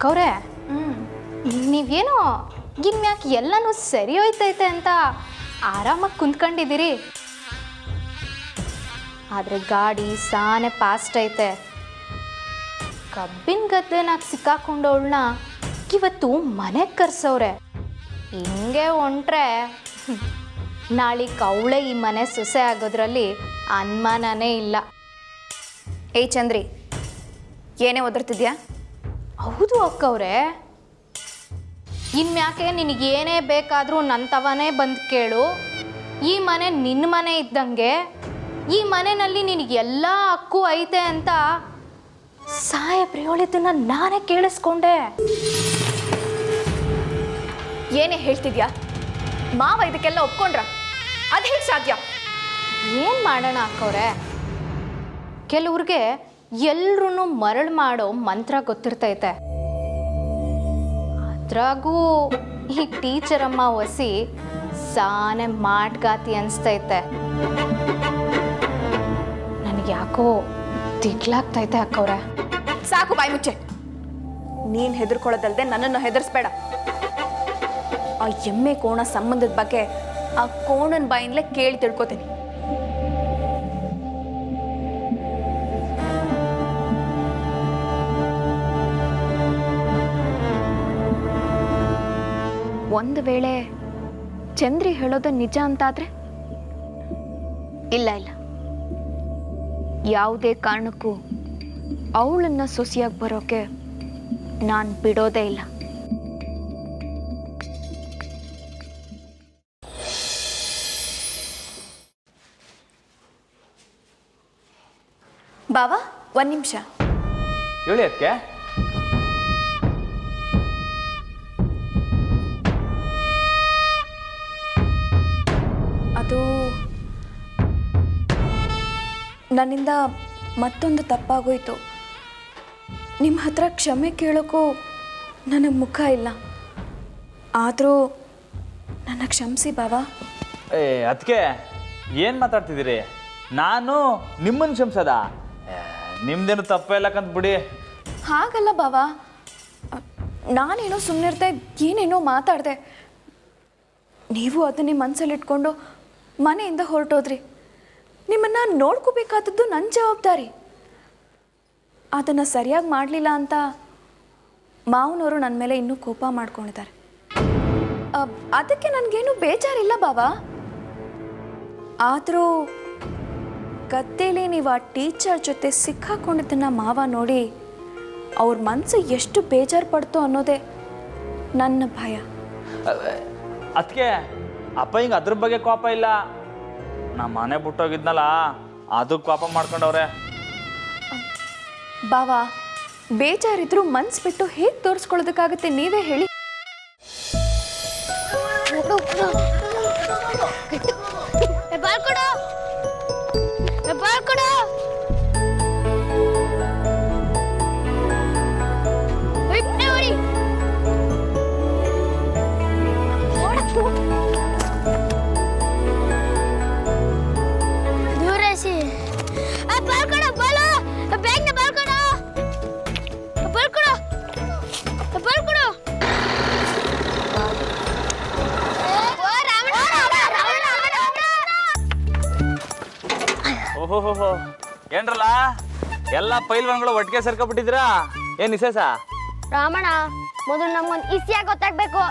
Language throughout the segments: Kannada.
ಅಕ್ಕವ್ರೆ ನೀವೇನೋ ಇನ್ಮ್ಯಾಕೆ ಎಲ್ಲನೂ ಸರಿ ಹೋಯ್ತೈತೆ ಅಂತ ಆರಾಮಾಗಿ ಕುಂತ್ಕೊಂಡಿದ್ದೀರಿ. ಆದರೆ ಗಾಡಿ ಸಾನೆ ಫಾಸ್ಟ್ ಐತೆ. ಕಬ್ಬಿನ ಗದ್ದೆನಾಗ ಸಿಕ್ಕಾಕೊಂಡವಳನ್ನ ಇವತ್ತು ಮನೆಗೆ ಕರ್ಸವ್ರೆ. ಹಿಂಗೆ ಹೊಂಟ್ರೆ ನಾಳಿಗೆ ಅವಳೇ ಈ ಮನೆ ಸೊಸೆ ಆಗೋದ್ರಲ್ಲಿ ಅನುಮಾನನೇ ಇಲ್ಲ. ಏಯ್ ಚಂದ್ರಿ, ಏನೇ ಒದರ್ತಿದ್ಯಾ? ಹೌದು ಅಕ್ಕವ್ರೆ, ಇನ್ಮ್ಯಾಕೆ ನಿನಗೇನೇ ಬೇಕಾದರೂ ನನ್ನ ತವನೇ ಬಂದು ಕೇಳು. ಈ ಮನೆ ನಿನ್ನ ಮನೆ ಇದ್ದಂಗೆ, ಈ ಮನೆಯಲ್ಲಿ ನಿನಗೆಲ್ಲ ಹಕ್ಕು ಐತೆ ಅಂತ ಸಾಹೇಬ್ರು ಹೇಳಿದ್ದನ್ನ ನಾನೇ ಕೇಳಿಸ್ಕೊಂಡೆ. ಏನೇ ಹೇಳ್ತಿದ್ಯಾ? ಮಾವ ಇದಕ್ಕೆಲ್ಲ ಒಪ್ಕೊಂಡ್ರ? ಅದು ಹೇಗೆ ಸಾಧ್ಯ? ಏನು ಮಾಡೋಣ ಅಕ್ಕವ್ರೆ, ಕೆಲವ್ರಿಗೆ ಎಲ್ರೂ ಮರಳು ಮಾಡೋ ಮಂತ್ರ ಗೊತ್ತಿರ್ತೈತೆ. ಅದ್ರಾಗೂ ಈ ಟೀಚರಮ್ಮ ಹೊಸಿ ಸಾನೆ ಮಾಟ್ಗಾತಿ ಅನಿಸ್ತೈತೆ. ನನಗೆ ಯಾಕೋ ದಿಗ್ಲಾಗ್ತೈತೆ ಅಕ್ಕವ್ರೆ. ಸಾಕು ಬಾಯಿ ಮುಚ್ಚೆ. ನೀನು ಹೆದರ್ಕೊಳ್ಳೋದಲ್ದೆ ನನ್ನನ್ನು ಹೆದರ್ಸ್ಬೇಡ. ಆ ಎಮ್ಮೆ ಕೋಣ ಸಂಬಂಧದ ಬಗ್ಗೆ ಆ ಕೋಣನ ಬಾಯಿಂದಲೇ ಕೇಳಿ ತಿಳ್ಕೊತೀನಿ. ಒಂದು ವೇಳೆ ಚಂದ್ರಿ ಹೇಳೋದು ನಿಜ ಅಂತಾದ್ರೆ? ಇಲ್ಲ, ಯಾವುದೇ ಕಾರಣಕ್ಕೂ ಅವಳನ್ನ ಸೊಸೆಯಾಗಿ ಬರೋಕೆ ನಾನು ಬಿಡೋದೇ ಇಲ್ಲ. ಬಾವಾ, ಒಂದು ನಿಮಿಷ. ಹೇಳಿ ಅದಕ್ಕೆ. ಅದು ನನ್ನಿಂದ ಮತ್ತೊಂದು ತಪ್ಪಾಗೋಯ್ತು. ನಿಮ್ಮ ಹತ್ರ ಕ್ಷಮೆ ಕೇಳೋಕ್ಕೂ ನನಗೆ ಮುಖ ಇಲ್ಲ. ಆದರೂ ನನ್ನ ಕ್ಷಮಿಸಿ ಬಾವಾ. ಅದಕ್ಕೆ ಏನು ಮಾತಾಡ್ತಿದ್ದೀರಿ? ನಾನು ನಿಮ್ಮನ್ನು ಕ್ಷಮಿಸದ? ನಿಮ್ದೇನು ತಪ್ಪಿಲ್ಲಕ್ಕಂತ ಬಿಡಿ. ಹಾಗಲ್ಲ ಬಾವಾ, ನಾನೇನೋ ಸುಮ್ಮನಿರ್ದೆ, ಏನೇನೋ ಮಾತಾಡಿದೆ. ನೀವು ಅದನ್ನೇ ಮನಸ್ಸಲ್ಲಿಟ್ಕೊಂಡು ಮನೆಯಿಂದ ಹೊರಟೋದ್ರಿ. ನಿಮ್ಮನ್ನು ನೋಡ್ಕೋಬೇಕಾದದ್ದು ನನ್ನ ಜವಾಬ್ದಾರಿ. ಅದನ್ನು ಸರಿಯಾಗಿ ಮಾಡಲಿಲ್ಲ ಅಂತ ಮಾವನವರು ನನ್ನ ಮೇಲೆ ಇನ್ನೂ ಕೋಪ ಮಾಡ್ಕೊಂಡಿದ್ದಾರೆ. ಅದಕ್ಕೆ ನನಗೇನು ಬೇಜಾರಿಲ್ಲ ಬಾವಾ. ಆದರೂ ಗದ್ದೆಯಲ್ಲಿ ನೀವು ಆ ಟೀಚರ್ ಜೊತೆ ಸಿಕ್ಕಾಕೊಂಡಿದ್ದನ್ನು ಮಾವ ನೋಡಿ ಅವ್ರ ಮನಸ್ಸು ಎಷ್ಟು ಬೇಜಾರು ಪಡ್ತು ಅನ್ನೋದೇ ನನ್ನ ಭಯ. ಅದಕ್ಕೆ ಅಪ್ಪ ಹಿಂಗೆ ಅದ್ರ ಬಗ್ಗೆ ಕೋಪ ಇಲ್ಲ. ನಾ ಮನೆ ಬಿಟ್ಟೋಗಿದ್ನಲ್ಲ, ಅದು ಕೋಪ ಮಾಡ್ಕೊಂಡವ್ರೆ. ಬಾವಾ, ಬೇಜಾರಿದ್ರು ಮನ್ಸು ಬಿಟ್ಟು ಹೇಗೆ ತೋರಿಸ್ಕೊಳ್ಳೋದಕ್ಕಾಗುತ್ತೆ, ನೀವೇ ಹೇಳಿ. ಓಹೋ, ಏನ್ರಲ್ಲ ಎಲ್ಲ ಪೈಲ್ವಾನ್ಗಳು ಒಟ್ಟಿಗೆ ಸೇರ್ಕೊಬಿಟ್ಟಿದ್ದೀರಾ? ಏನು ವಿಶೇಷ? ರಾಮಣ್ಣ, ಮೊದಲು ನಮ್ಗೊಂದು ಇಸಿಯಾಗಿ ಗೊತ್ತಾಗ್ಬೇಕು.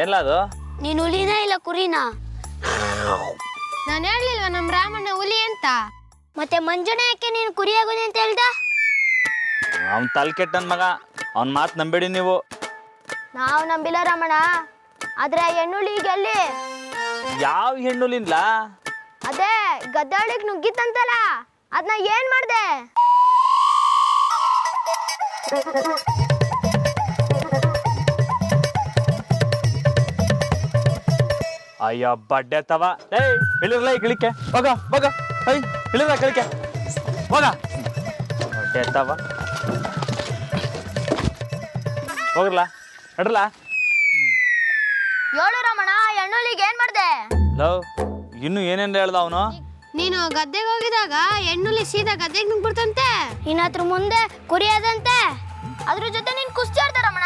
ಏನ್ಲ ಅದು? ನೀನು ಹುಲಿನ ಇಲ್ಲ ಕುರಿನ? ನಾನು ಹೇಳಲಿಲ್ವ ನಮ್ಮ ರಾಮಣ್ಣ ಹುಲಿ ಅಂತ? ಮತ್ತೆ ಮಂಜುನ ಯಾಕೆ ನೀನು ಕುರಿಯಾಗೋದಿ ಅಂತ ಹೇಳ್ದ? ಅವ್ನು ತಲೆ ಕೆಟ್ಟ ನನ್ನ ಮಗ, ಅವ್ನ ಮಾತು ನಂಬೇಡಿ ನೀವು. ನಾವು ನಂಬಿಲ್ಲ ರಾಮಣ್ಣ. ಆದ್ರೆ ಹೆಣ್ಣುಳಿ ಈಗ ಎಲ್ಲಿ? ಯಾವ ಹೆಣ್ಣುಲಿನ್ಲ? ಅದೇ ಗದ್ದಾಳಿಗೆ ನುಗ್ಗಿತ್ತಂತಲ್ಲ, ಅದನ್ನ ಏನ್ ಮಾಡ್ದೆ? ಅಯ್ಯೋ ಬಡ್ಡೆ ತವ. ಇಳಿರ್ಲ ಈ ಗಿಳಿಕೆ, ಹೋಗ ಹೋಗ. ಇಳಿರ ಗಿಳಿಕೆ, ಹೋಗ. ಬಡ್ಡೆ ತವ, ಹೋಗ್ರಲ್ಲ, ನಡ್ರಲ್ಲ. ಹೇಳು ರಾಮಣ್ಣ, ಹೆಣ್ಣುಳಿಗೆ ಏನ್ ಮಾಡ್ದೆ? ಲವ್, ಇನ್ನು ಏನೇನು ಹೇಳ್ದ ಅವನು? ನೀನು ಗದ್ದೆಗೆ ಹೋಗಿದಾಗ ಹೆಣ್ಣುಲಿ ಸೀದಾ ಗದ್ದೆಗೆ ನುಗ್ಬಿಡ್ತಂತೆ. ನಿನ್ನ ಹತ್ರ ಮುಂದೆ ಕುರಿ ಅದಂತೆ, ಅದ್ರ ಜೊತೆ ನೀನ್ ಕುಸ್ತಿ ಆಡ್ದ ರಮಣ.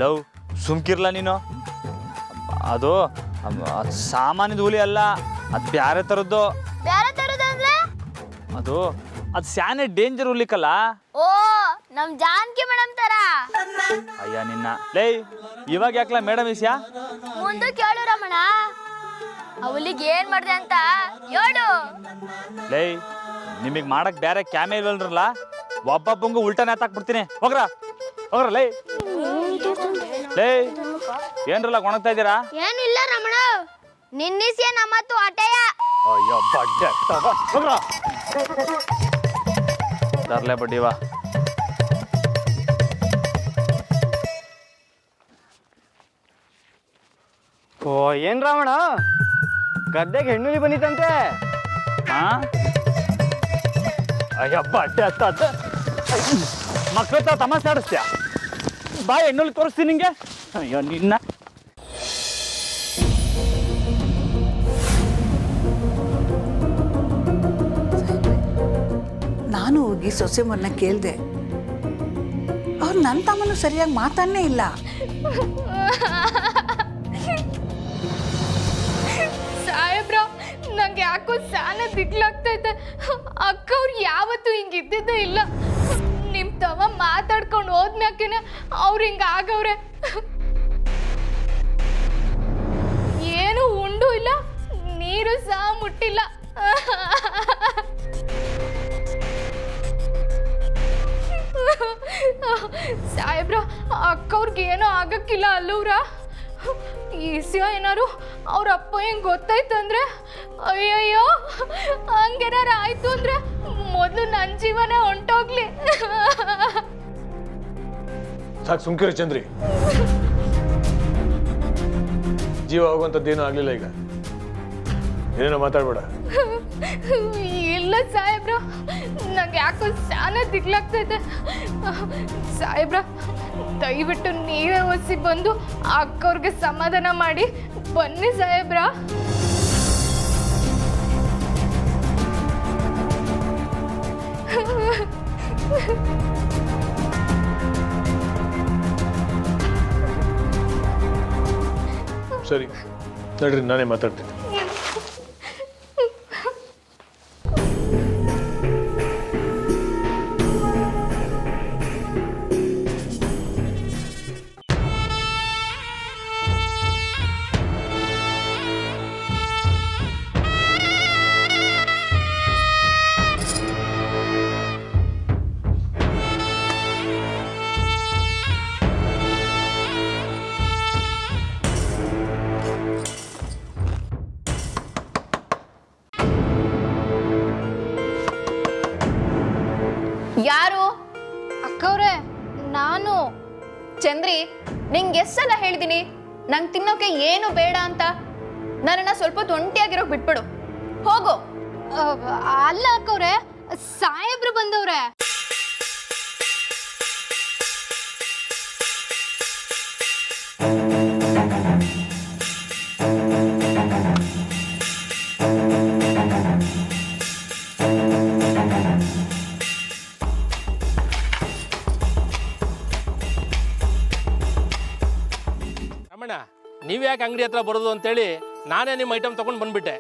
ಲವ್ ಸುಮ್ಕಿರ್ಲ ನೀನು. ಅದು ಸಾಮಾನ್ಯದ ಹುಲಿ ಅಲ್ಲ, ಅದು ಬ್ಯಾರೆ ಥರದ್ದು. ಬೇರೆ ತರದಂದ್ರೆ? ಅದು ಸ್ಯಾನೆ ಡೇಂಜರ್ ಹುಲಿಕಲ್ಲ. ಓ, ನಮ್ ಜಾನಕಿ ಮೇಡಮ್ ತರ. ಅಯ್ಯ ನಿನ್ನ ಲೇ, ಇವಾಗ ಯಾಕಲ ಮೇಡಮ್ ಇಸ್ಯಾ? ಮುಂದೆ ಕೇಳು ರಮಣ, ಅವಳಿಗೆ ಏನ್ ಮಾಡ್ದೆ ಅಂತ ಹೇಳು. ಲೇ, ನಿಮಗೆ ಮಾಡಕ್ ಬೇರೆ ಕ್ಯಾಮೆ ಇಲ್ವಲ್ರಲ್ಲ, ಒಬ್ಬೊಬ್ಬಂಗೂ ಉಲ್ಟಾ ನೇತಾಕ್ಬಿಡ್ತೀನಿ. ಹೋಗ್ರ ಲೇ. ಲೇ, ಏನ್ರಲ್ಲ ಗೊಣಗ್ತಾ ಇದ್ದೀರಾ? ಏನಿಲ್ಲ ರಮಣ, ನಿನ್ನಿಸಿಯ ನಮ್ಮತ್ತು ಅಟೆಯ. ಅಯ್ಯೋ ಬಡ್ಡೆ ಹೋಗ್ರ ತರ್ಲೆ ಬಡ್ಡಿವಾ. ಓ ಏನ್ ರಾವಣ, ಗದ್ದೆಗೆ ಹೆಣ್ಣುಲಿ ಬಂದಿತ್ತಂತೆ. ಹಾ ಅಯ್ಯ ಬಡ್ಡೆ ಮಕ್ಕಳ ತಮಾಷೆ ಆಡಿಸ್ತೀಯ? ಬಾ ಹೆಣ್ಣುಲಿ ತೋರಿಸ್ತೀನಿ ನಿಂಗೆ. ಅಯ್ಯೋ ನಿನ್ನ. ನಾನು ಹೋಗಿ ಸೊಸೆಮನ್ನ ಕೇಳಿದೆ. ಅವ್ರು ನನ್ನ ತಮ್ಮನು ಸರಿಯಾಗಿ ಮಾತಾಡನೇ ಇಲ್ಲ. ಸಾಹೇಬ್ರ, ನಂಗೆ ಯಾಕೋ ಸಾನ ದಿಗ್ಲಾಗ್ತೈತೆ. ಅಕ್ಕ ಅವ್ರು ಯಾವತ್ತೂ ಹಿಂಗಿದ್ದಿದ್ದೇ ಇಲ್ಲ. ನಿಮ್ಮ ತವ ಮಾತಾಡ್ಕೊಂಡು ಹೋದ್ಮ್ಯಾಕೆನೆ ಅವ್ರು ಹಿಂಗೆ ಆಗವ್ರೆ. ಏನು ಉಂಡು ಇಲ್ಲ, ನೀರು ಸಹ ಮುಟ್ಟಿಲ್ಲ. ಸಾಹೇಬ್ರ, ಅಕ್ಕವ್ರಿಗೆ ಏನೋ ಆಗಕ್ಕಿಲ್ಲ ಅಲ್ಲವ್ರ? ಈಸ್ಯ ಏನಾರು ಅವ್ರ ಅಪ್ಪ ಹೆಂಗೆ ಗೊತ್ತಾಯ್ತಂದ್ರೆ, ಅಯ್ಯಯ್ಯೋ ಹಂಗೇನಾರ ಆಯ್ತು ಅಂದ್ರೆ ಮೊದಲು ನನ್ನ ಜೀವನ ಹೊಂಟೋಗ್ಲಿ. ಸಾಕು ಸುಮ್ಕಿರಿ ಚಂದ್ರಿ, ಜೀವ ಹೋಗುವಂಥದ್ದೇನೂ ಆಗಲಿಲ್ಲ. ಈಗ ಏನೇನೋ ಮಾತಾಡ್ಬೇಡ. ಇಲ್ಲ ಸಾಹೇಬ್ರ, ನಂಗೆ ಯಾಕೋ ಸಾನ ದಿಗ್ಲಾಗ್ತೈತೆ. ಸಾಹೇಬ್ರ, ದಯವಿಟ್ಟು ನೀವೇ ಒಸಿ ಬಂದು ಅಕ್ಕವ್ರಿಗೆ ಸಮಾಧಾನ ಮಾಡಿ ಬನ್ನಿ ಸಾಹೇಬ್ರ. ಸರಿ ನಡ್ರಿ, ನಾನೇ ಮಾತಾಡ್ತೀನಿ. ಯಾರು? ಅಕ್ಕವ್ರೆ, ನಾನು. ಚಂದ್ರಿ, ನಿಂಗೆ ಎಷ್ಟೆಲ್ಲ ಹೇಳಿದ್ದೀನಿ ನಂಗೆ ತಿನ್ನೋಕೆ ಏನು ಬೇಡ ಅಂತ. ನನ್ನನ್ನು ಸ್ವಲ್ಪ ಹೊತ್ತು ಒಂಟಿಯಾಗಿರೋಕೆ ಬಿಟ್ಬಿಡು, ಹೋಗು. ಅಲ್ಲ ಅಕ್ಕವ್ರೆ, ಸಾಹೇಬ್ರು ಬಂದವ್ರೆ. ರಮಣ, ನೀವು ಯಾಕೆ ಅಂಗಡಿ ಹತ್ರ ಬರೋದು ಅಂತೇಳಿ ನಾನೇ ನಿಮ್ಮ ಐಟಮ್ ತೊಗೊಂಡು ಬಂದ್ಬಿಟ್ಟೆ.